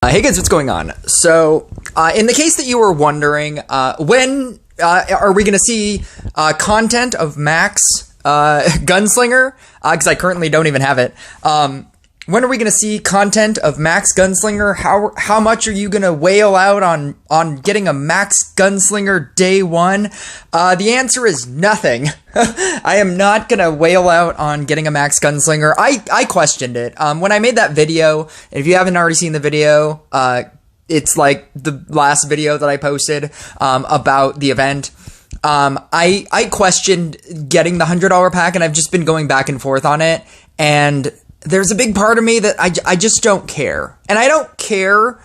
Hey guys, what's going on? So, in the case that you were wondering, when are we going to see content of Max Gunslinger? Because I currently don't even have it. When are we going to see content of Max Gunslinger? How much are you going to wail out on getting a Max Gunslinger day one? The answer is nothing. I am not going to wail out on getting a Max Gunslinger. I questioned it. When I made that video, if you haven't already seen the video, it's like the last video that I posted about the event. I questioned getting the $100 pack, and I've just been going back and forth on it, and there's a big part of me that I just don't care. And I don't care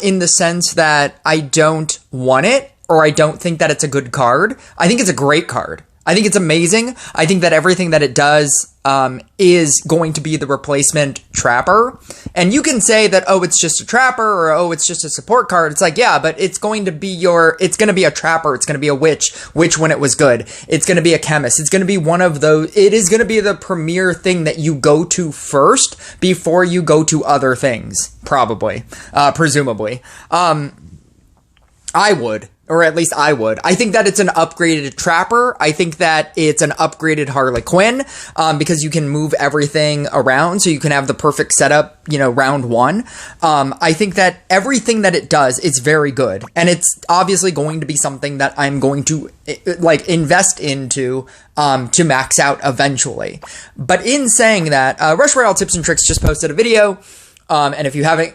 in the sense that I don't want it or I don't think that it's a good card. I think it's a great card. I think it's amazing. I think that everything that it does is going to be the replacement Trapper. And you can say that, oh, it's just a Trapper, or oh, it's just a support card. It's like, yeah, but it's going to be it's going to be a Trapper. It's going to be a Witch when it was good. It's going to be a Chemist. It's going to be one of those. It is going to be the premier thing that you go to first before you go to other things, probably, presumably. I would. Or at least I would. I think that it's an upgraded Trapper. I think that it's an upgraded Harley Quinn, because you can move everything around, so you can have the perfect setup, round one. I think that everything that it does is very good, and it's obviously going to be something that I'm going to, invest into, to max out eventually. But in saying that, Rush Royale Tips and Tricks just posted a video, and if you haven't,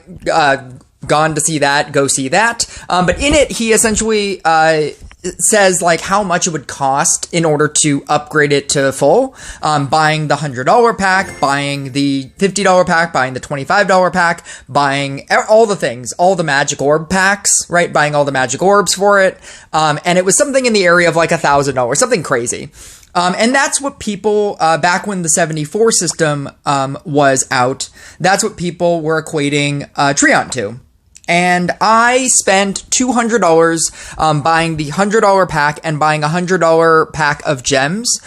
gone to see that, go see that. But in it, he essentially says like how much it would cost in order to upgrade it to full. Buying the $100 pack, buying the $50 pack, buying the $25 pack, buying all the things, all the magic orb packs, right? Buying all the magic orbs for it. And it was something in the area of like $1,000, something crazy. And that's what people, back when the 74 system was out, that's what people were equating Treant to. And I spent $200 buying the $100 pack and buying a $100 pack of gems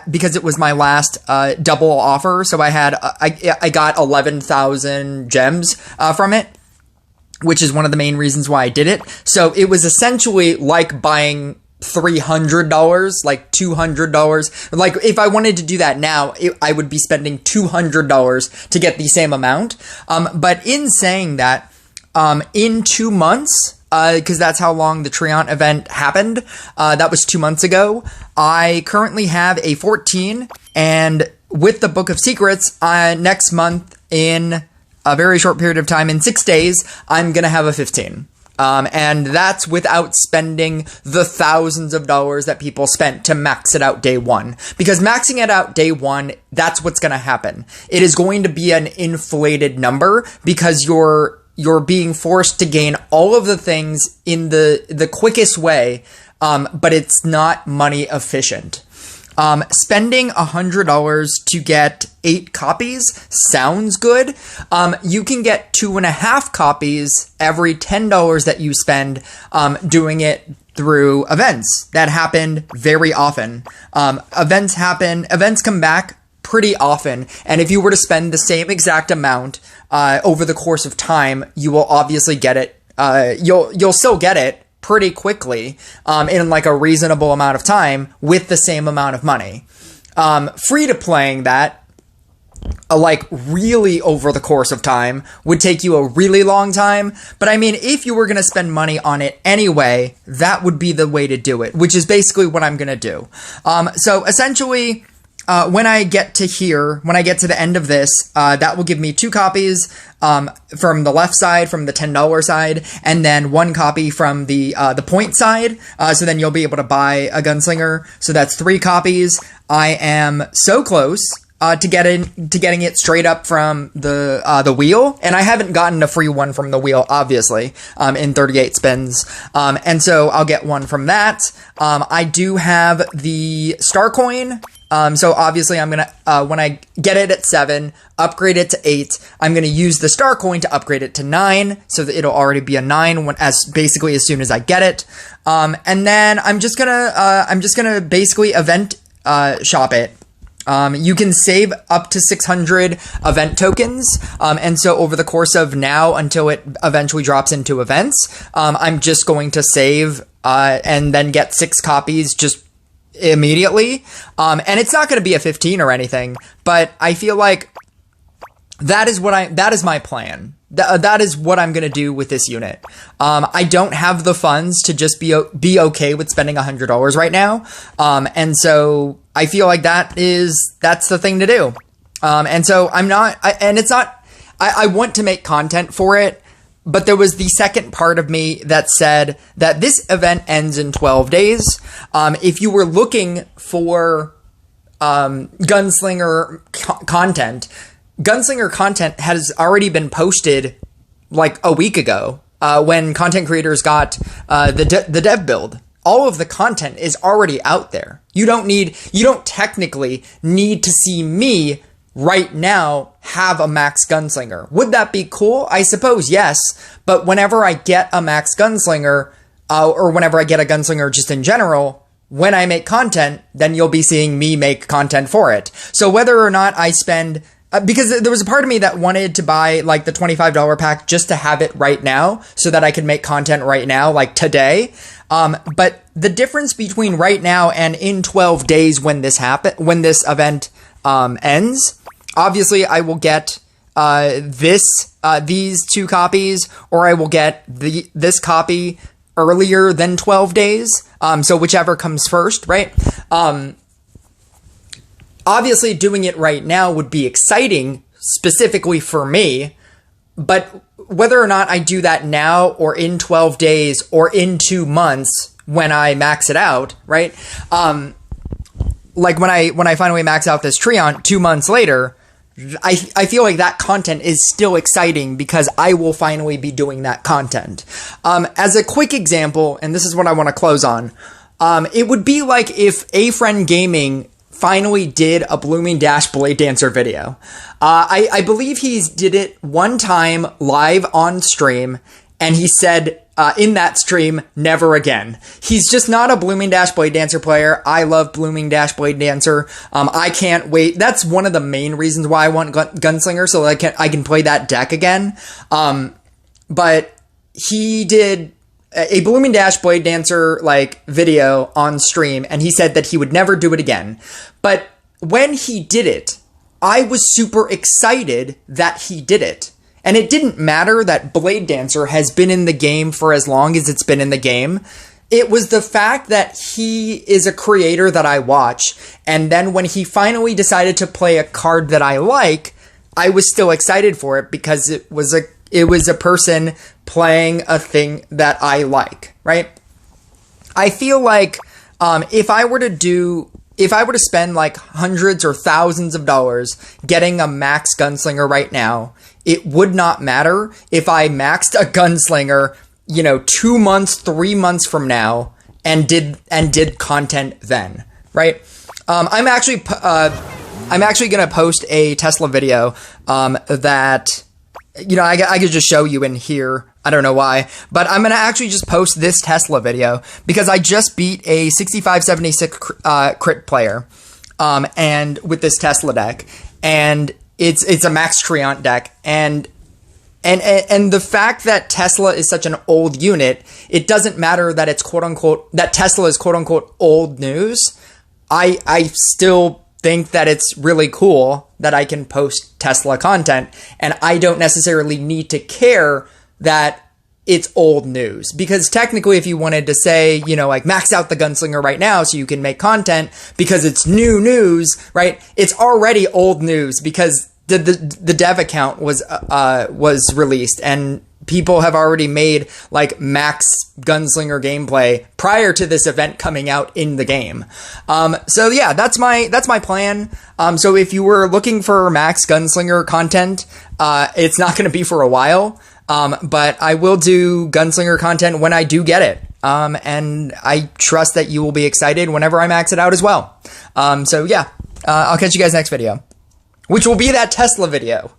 because it was my last double offer. So I got 11,000 gems from it, which is one of the main reasons why I did it. So it was essentially like buying $300, like $200. Like if I wanted to do that now, I would be spending $200 to get the same amount. But in saying that, in 2 months, because that's how long the Treant event happened, that was 2 months ago, I currently have a 14, and with the Book of Secrets, next month, in a very short period of time, in 6 days, I'm gonna have a 15. And that's without spending the thousands of dollars that people spent to max it out day one. Because maxing it out day one, that's what's gonna happen. It is going to be an inflated number because you're being forced to gain all of the things in the quickest way, but it's not money efficient. Spending $100 to get 8 copies sounds good. You can get 2.5 copies every $10 that you spend doing it through events. That happened very often. Events come back pretty often, and if you were to spend the same exact amount over the course of time, you will obviously get it. You'll still get it pretty quickly in like a reasonable amount of time with the same amount of money. Free to playing that, like really over the course of time, would take you a really long time. But I mean, if you were going to spend money on it anyway, that would be the way to do it, which is basically what I'm going to do. So essentially, when I get to the end of this, that will give me 2 copies from the left side, from the $10 side, and then 1 copy from the point side. So then you'll be able to buy a Gunslinger. So that's 3 copies. I am so close to getting it straight up from the wheel, and I haven't gotten a free one from the wheel, obviously, in 38 spins. And so I'll get one from that. I do have the Star Coin. So obviously I'm gonna, when I get it at 7, upgrade it to 8, I'm gonna use the Star Coin to upgrade it to 9, so that it'll already be a 9 basically as soon as I get it. And then I'm just gonna basically event, shop it. You can save up to 600 event tokens. And so over the course of now until it eventually drops into events, I'm just going to save and then get 6 copies just immediately. And it's not going to be a 15 or anything, but I feel like that is my plan. That is what I'm going to do with this unit. I don't have the funds to just be okay with spending $100 right now. And so I feel like that's the thing to do. And so I want to make content for it, but there was the second part of me that said that this event ends in 12 days. If you were looking for, Gunslinger content, Gunslinger content has already been posted like a week ago when content creators got the dev build. All of the content is already out there. You don't technically need to see me right now have a max Gunslinger. Would that be cool? I suppose yes, but whenever I get a max Gunslinger or whenever I get a Gunslinger just in general, when I make content, then you'll be seeing me make content for it. So whether or not I spend because there was a part of me that wanted to buy like the $25 pack just to have it right now so that I could make content right now, like today. But the difference between right now and in 12 days when this event ends, obviously I will get these 2 copies, or I will get this copy earlier than 12 days. So whichever comes first, right? Obviously, doing it right now would be exciting, specifically for me, but whether or not I do that now or in 12 days or in 2 months when I max it out, right? Like when I finally max out this Treant 2 months later, I feel like that content is still exciting because I will finally be doing that content. As a quick example, and this is what I want to close on, it would be like if A Friend Gaming finally did a Blooming Dash Blade Dancer video. I believe he did it one time live on stream, and he said in that stream, never again. He's just not a Blooming Dash Blade Dancer player. I love Blooming Dash Blade Dancer. I can't wait. That's one of the main reasons why I want Gunslinger, so that I can play that deck again. But he did a Blooming Dash Blade Dancer like video on stream, and he said that he would never do it again. But when he did it, I was super excited that he did it. And it didn't matter that Blade Dancer has been in the game for as long as it's been in the game. It was the fact that he is a creator that I watch, and then when he finally decided to play a card that I like, I was still excited for it because it was a person playing a thing that I like, right? I feel like if I were to spend like hundreds or thousands of dollars getting a max Gunslinger right now, it would not matter if I maxed a Gunslinger, 2 months, 3 months from now and did content then, right? I'm actually going to post a Tesla video that I could just show you in here. I don't know why, but I'm going to actually just post this Tesla video because I just beat a 6576 crit player, and with this Tesla deck, and it's a max Treant deck, and the fact that Tesla is such an old unit, it doesn't matter that it's that Tesla is quote unquote old news. I still think that it's really cool that I can post Tesla content, and I don't necessarily need to care that it's old news, because technically if you wanted to say, like max out the Gunslinger right now so you can make content because it's new news, right? It's already old news because the dev account was released and people have already made like max Gunslinger gameplay prior to this event coming out in the game. So yeah, that's my plan. So if you were looking for max Gunslinger content, it's not going to be for a while. But I will do Gunslinger content when I do get it. And I trust that you will be excited whenever I max it out as well. So yeah, I'll catch you guys next video, which will be that Tesla video.